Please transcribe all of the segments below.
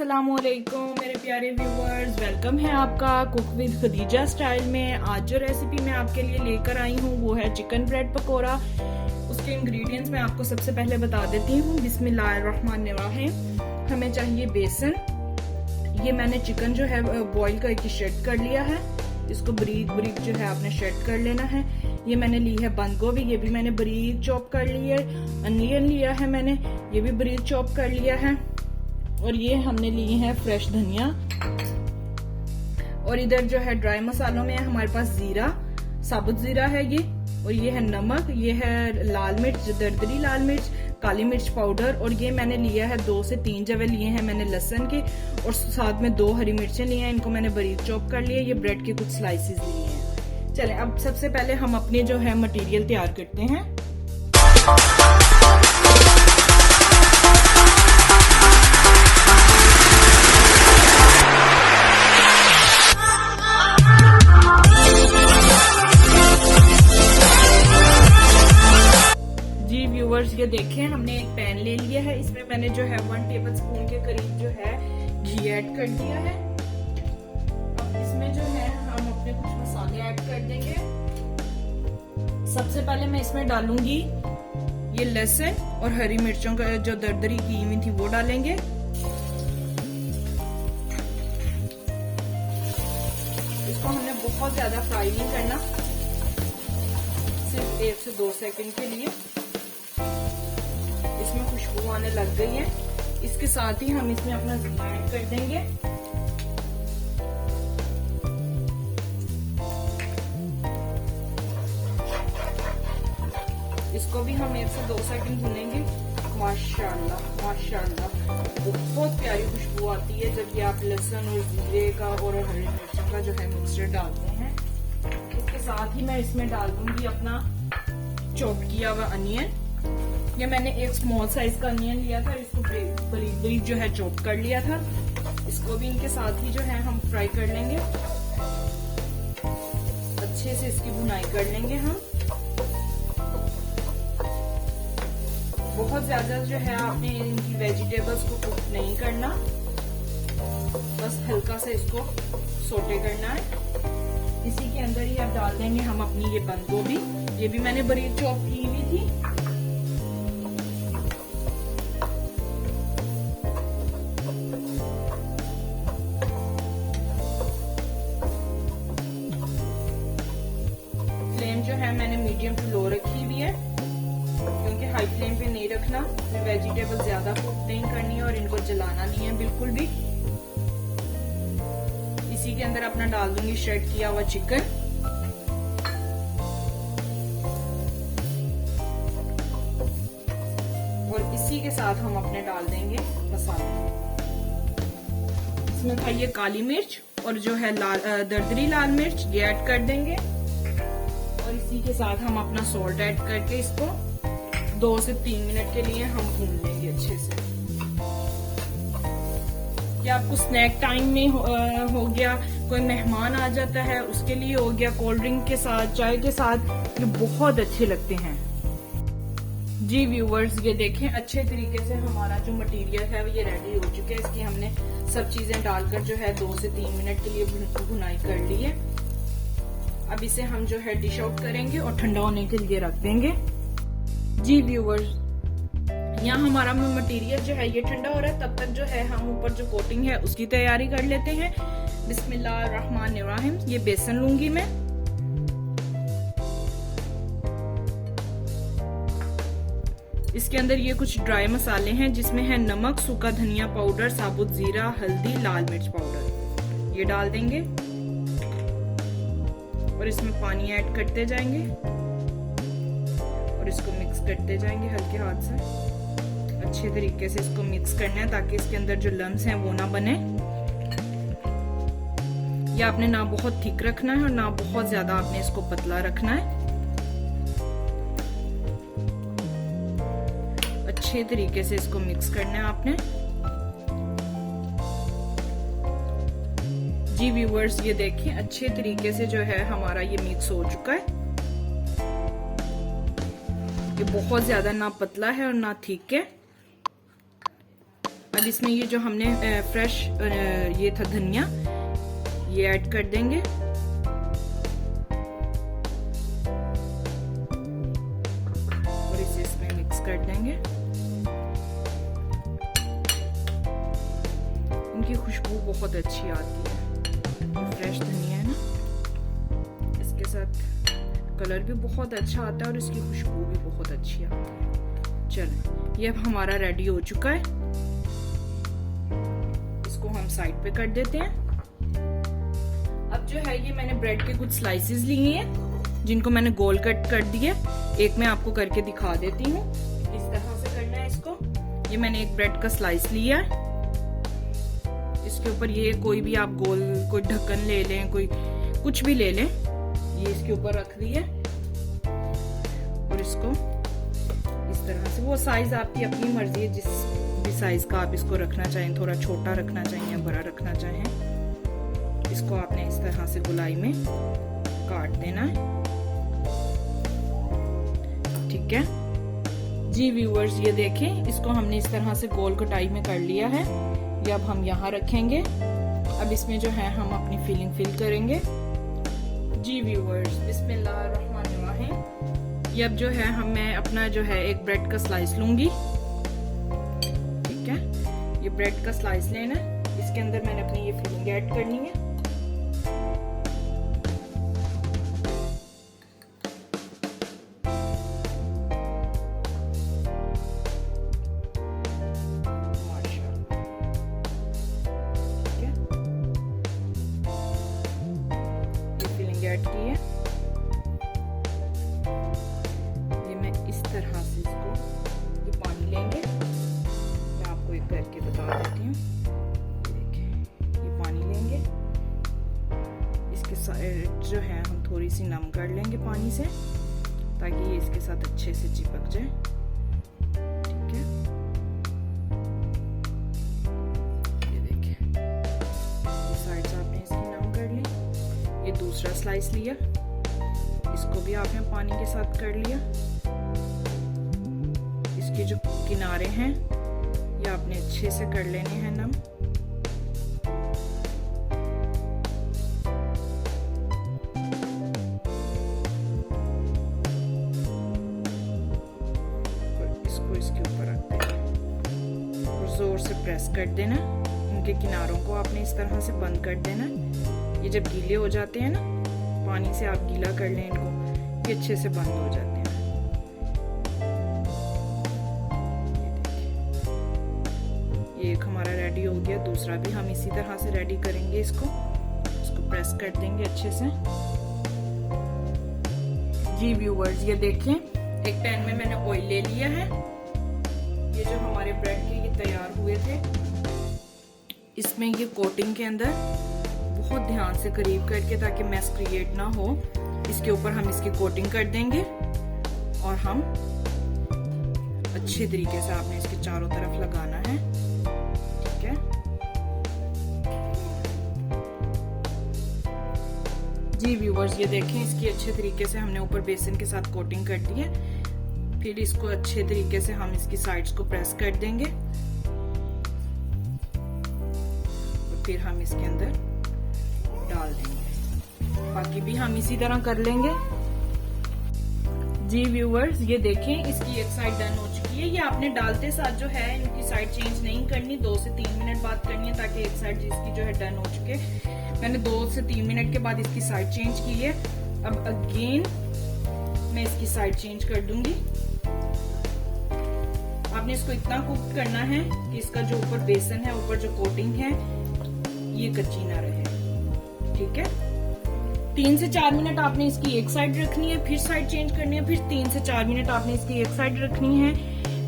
अस्सलामुअलैकुम मेरे प्यारे व्यूवर्स, वेलकम है आपका कुक विद खदीजा स्टाइल में। आज जो रेसिपी मैं आपके लिए लेकर आई हूँ वो है चिकन ब्रेड पकोड़ा। उसके इंग्रेडिएंट्स मैं आपको सबसे पहले बता देती हूँ। बिस्मिल्लाहिर्रहमानिर्रहीम। हमें चाहिए बेसन। ये मैंने चिकन जो है बॉईल करके शेड कर लिया है। इसको बारीक बारीक जो है आपने शेड कर लेना है। ये मैंने ली है बंद गोभी, ये भी मैंने बारीक चॉप कर ली है। अनियन लिया है मैंने, ये भी बारीक चॉप कर लिया है। और ये हमने लिए हैं फ्रेश धनिया। और इधर जो है ड्राई मसालों में हमारे पास जीरा, साबुत जीरा है ये। और ये है नमक, ये है लाल मिर्च, दरदरी लाल मिर्च, काली मिर्च पाउडर। और ये मैंने लिया है 2 से 3 जवे लिए हैं मैंने लहसुन के। और साथ में 2 हरी मिर्चें लिए हैं, इनको मैंने बारीक चॉप कर लिया। ये ब्रेड के कुछ स्लाइसेस लिए हैं। चलें अब सबसे पहले हम अपने जो है मटेरियल तैयार करते हैं। ये देखें, हमने एक पैन ले लिया है। इसमें मैंने जो है 1 टेबलस्पून के करीब जो है घी ऐड कर दिया है। अब इसमें जो है हम अपने कुछ मसाले ऐड कर देंगे। सबसे पहले मैं इसमें डालूंगी ये लहसुन और हरी मिर्चों का जो दरदरी की हुई थी वो डालेंगे। इसको हमने बहुत ज्यादा फ्राई नहीं करना, सिर्फ 1 से 2 सेकंड के लिए। इसमें खुशबू आने लग गई है। इसके साथ ही हम इसमें अपना जीरा ऐड कर देंगे। इसको भी हम 1 से 2 सेकंड भूनेंगे। माशाल्लाह माशाल्लाह बहुत प्यारी खुशबू आती है जब ये आप लहसुन और जीरे का और हरी मिर्च का जो है मिक्सचर डालते हैं। इसके साथ ही मैं इसमें डाल दूंगी अपना चॉप किया हुआ अनियन। ये मैंने एक स्मॉल साइज का अनियन लिया था, इसको बारीक बारीक जो है चॉप कर लिया था। इसको भी इनके साथ ही जो है हम फ्राई कर लेंगे। अच्छे से इसकी भुनाई कर लेंगे हम। बहुत ज्यादा जो है आपने इनकी वेजिटेबल्स को कुक नहीं करना, बस हल्का सा इसको सोटे करना है। इसी के अंदर ही अब डाल देंगे हम अपनी ये बंद गोभी। ये भी मैंने बारीक चॉप की हुई थी। फ्लेम जो है मैंने मीडियम टू लो रखी हुई है, क्योंकि हाई फ्लेम पे नहीं रखना। वेजिटेबल ज्यादा कुक नहीं करनी है और इनको जलाना नहीं है बिल्कुल भी। इसी के अंदर अपना डाल दूंगी श्रेड किया हुआ चिकन। और इसी के साथ हम अपने डाल देंगे मसाले। इसमें था ये काली मिर्च और जो है दरदरी लाल मिर्च, ये ऐड कर देंगे। और इसी के साथ हम अपना सॉल्ट ऐड करके इसको 2 से 3 मिनट के लिए हम भून लेंगे अच्छे से। या आपको स्नैक टाइम में हो गया, कोई मेहमान आ जाता है उसके लिए हो गया, कोल्ड ड्रिंक के साथ, चाय के साथ ये बहुत अच्छे लगते हैं। जी व्यूवर्स, ये देखें अच्छे तरीके से हमारा जो मटेरियल है ये रेडी हो चुका है। इसकी हमने सब चीजें डालकर जो है 2 से 3 मिनट के लिए भुनाई कर ली है। अब इसे हम जो है डिश आउट करेंगे और ठंडा होने के लिए रख देंगे। जी व्यूवर्स, यहाँ हमारा मटेरियल जो है ये ठंडा हो रहा है। तब तक जो है हम ऊपर जो कोटिंग है उसकी तैयारी कर लेते हैं। बिस्मिल्लाहिर्रहमानिर्रहीम। ये बेसन लूंगी मैं। इसके अंदर ये कुछ ड्राई मसाले हैं जिसमें है नमक, सूखा धनिया पाउडर, साबुत जीरा, हल्दी, लाल मिर्च पाउडर, ये डाल देंगे। और इसमें पानी ऐड करते जाएंगे और इसको मिक्स करते जाएंगे हल्के हाथ से। अच्छे तरीके से इसको मिक्स करना है ताकि इसके अंदर जो लम्स हैं वो ना बने। ये आपने ना बहुत थिक रखना है और ना बहुत ज्यादा आपने इसको पतला रखना है। अच्छे तरीके से इसको मिक्स करना है आपने। जी व्यूवर्स, ये देखिए अच्छे तरीके से जो है हमारा ये मिक्स हो चुका है। ये बहुत ज्यादा ना पतला है और ना थिक है। अब अब इसमें ये जो हमने फ्रेश ये था धनिया, ये ऐड कर देंगे। और इसे इसमें मिक्स कर देंगे। इनकी खुशबू बहुत अच्छी आती है, ये फ्रेश धनिया है ना, इसके साथ कलर भी बहुत अच्छा आता है और इसकी खुशबू भी बहुत अच्छी आती है। चलें, ये अब हमारा रेडी हो चुका है। इसको हम साइड पे कर देते हैं। अब जो है ये मैंने ब्रेड के कुछ स्लाइसेस लिए हैं जिनको मैंने गोल कट कर दिए। एक मैं आपको करके दिखा देती हूँ, इस तरह से करना है इसको। ये मैंने एक ब्रेड का स्लाइस लिया है, इसके ऊपर ये कोई भी आप गोल कोई ढक्कन ले लें, कोई कुछ भी ले लें, ये इसके ऊपर रख दिए और इसको इस तरह से, वो साइज आपकी अपनी मर्जी है, जिस भी साइज का आप इसको रखना चाहें, थोड़ा छोटा रखना चाहें या बड़ा रखना चाहें, इसको आपने इस तरह से गोलाई में काट देना है। ठीक है जी व्यूअर्स, ये देखें, इसको हमने इस तरह से गोल कटाई में कर लिया है। ये अब हम यहाँ रखेंगे। अब इसमें जो है हम अपनी फिलिंग फिल करेंगे। जी व्यूअर्स, बिस्मिल्लाहिर्रहमानिर्रहीम। ये अब जो है मैं अपना जो है एक ब्रेड का स्लाइस लूंगी। ठीक है, ये ब्रेड का स्लाइस लेना, इसके अंदर मैंने अपनी ये फिलिंग ऐड करनी है। ऐड की है, ये मैं इस तरह से इसको ये पानी लेंगे, मैं आपको एक करके बता देती हूँ। ये देखिए, ये पानी लेंगे, इसके साइड जो है हम थोड़ी सी नम कर लेंगे पानी से, ताकि ये इसके साथ अच्छे से चिपक जाए। ठीक है, ये देखिए, ये साइड से आपने इसकी नम कर ली। ये दूसरा स्लाइस लिया, इसको भी आपने पानी के साथ कर लिया। इसके जो किनारे हैं ये आपने अच्छे से कर लेने हैं नम। और इसको इसके ऊपर रख देना और जोर से प्रेस कर देना। इनके किनारों को आपने इस तरह से बंद कर देना। ये जब गीले हो जाते हैं ना, पानी से आप गीला कर लें इनको, ये अच्छे से बंद हो जाते हैं। ये एक हमारा रेडी हो गया, दूसरा भी हम इसी तरह से रेडी करेंगे। इसको प्रेस कर देंगे अच्छे से। जी व्यूअर्स, ये देखें, एक पैन में मैंने ऑयल ले लिया है। ये जो हमारे ब्रेड के ये तैयार हुए थे, इसमें ये कोटिंग के अंदर बहुत ध्यान से करीब करके, ताकि मैस क्रिएट ना हो, इसके ऊपर हम इसकी कोटिंग कर देंगे और हम अच्छे तरीके से आपने इसके चारों तरफ लगाना है। ठीक है जी व्यूअर्स, ये देखें, इसकी अच्छे तरीके से हमने ऊपर बेसन के साथ कोटिंग कर दी है। फिर इसको अच्छे तरीके से हम इसकी साइड्स को प्रेस कर देंगे और फिर हम इसके अंदर डाल देंगे। बाकी भी हम इसी तरह कर लेंगे। जी व्यूअर्स, ये देखें, इसकी एक साइड डन हो चुकी है। ये आपने डालते साथ जो है इनकी साइड चेंज नहीं करनी, 2 से 3 मिनट बाद करनी है, ताकि एक साइड जिसकी जो है डन हो चुके। मैंने 2 से 3 मिनट के बाद इसकी साइड चेंज की है। अब अगेन मैं इसकी साइड चेंज कर दूंगी। आपने इसको इतना कुक करना है कि इसका जो ऊपर बेसन है, ऊपर जो कोटिंग है, ये कच्ची ना रहे। ठीक है, 3 से 4 मिनट आपने इसकी एक साइड रखनी है, फिर साइड चेंज करनी है, फिर 3 से 4 मिनट आपने इसकी एक साइड रखनी है।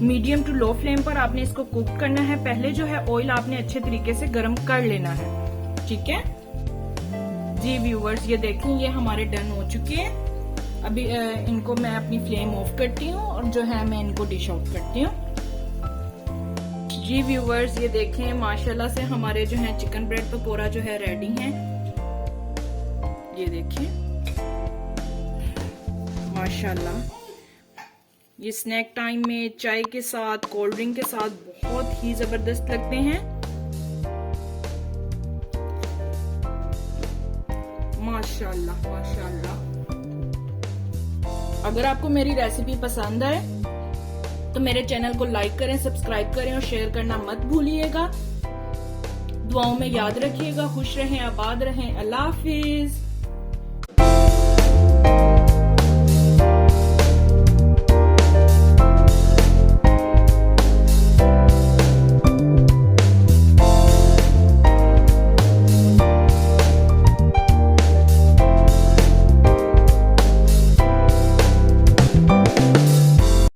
मीडियम टू लो फ्लेम पर आपने इसको कुक करना है। पहले जो है ऑयल आपने अच्छे तरीके से गर्म कर लेना है। ठीक है जी व्यूअर्स, ये देखें, ये हमारे डन हो चुके हैं। अभी इनको मैं अपनी फ्लेम ऑफ करती हूँ और जो है मैं इनको डिश आउट करती हूँ। जी व्यूअर्स, ये देखें, माशाल्लाह से हमारे जो है चिकन ब्रेड पकौड़ा जो है रेडी है। ये देखिए, माशाल्लाह ये स्नैक टाइम में चाय के साथ, कोल्ड ड्रिंक के साथ बहुत ही जबरदस्त लगते हैं। माशाल्लाह माशाल्लाह। अगर आपको मेरी रेसिपी पसंद आए तो मेरे चैनल को लाइक करें, सब्सक्राइब करें और शेयर करना मत भूलिएगा। दुआओं में याद रखिएगा। खुश रहें, आबाद रहें। अल्लाह हाफिज।